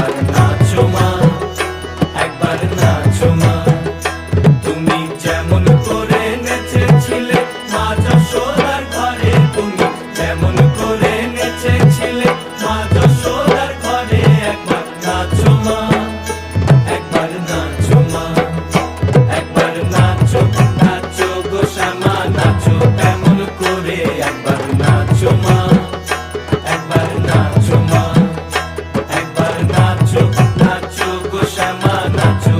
একবার নাচো মা, একবার নাচো মা। তুমি যেমন করে নেচেছিলে মা যশোদার ঘরে, তুমি যেমন করে নেচেছিলে মা যশোদার ঘরে, একবার নাচো মা, একবার নাচো মা, একবার নাচো, নাচো গো শ্যামা নাচো তেমন করে, একবার নাচো মা, একবার নাচো মা, একবার নাচো, নাচো গো শ্যামা নাচো